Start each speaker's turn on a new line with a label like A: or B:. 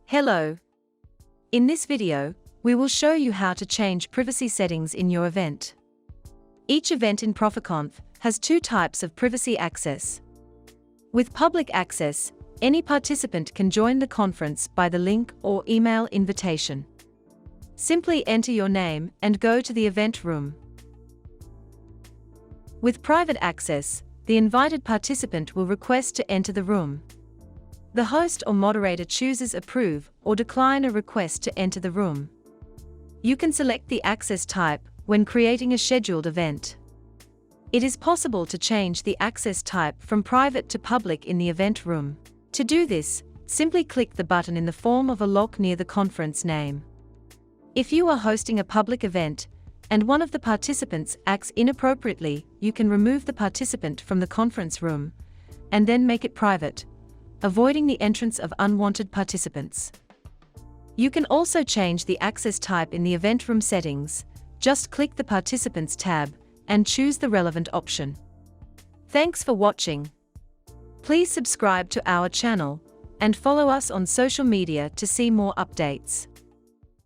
A: Hello. In this video, we will show you how to change privacy settings in your event. Each event in Proficonf has two types of privacy access. With public access, any participant can join the conference by the link or email invitation. Simply enter your name and go to the event room. With private access, the invited participant will request to enter the room. The host or moderator chooses approve or decline a request to enter the room. You can select the access type when creating a scheduled event. It is possible to change the access type from private to public in the event room. To do this, simply click the button in the form of a lock near the conference name. If you are hosting a public event, and one of the participants acts inappropriately, you can remove the participant from the conference room, and then make it private, avoiding the entrance of unwanted participants. You can also change the access type in the event room settings. Just click the Participants tab, and choose the relevant option. Thanks for watching. Please subscribe to our channel, and follow us on social media to see more updates.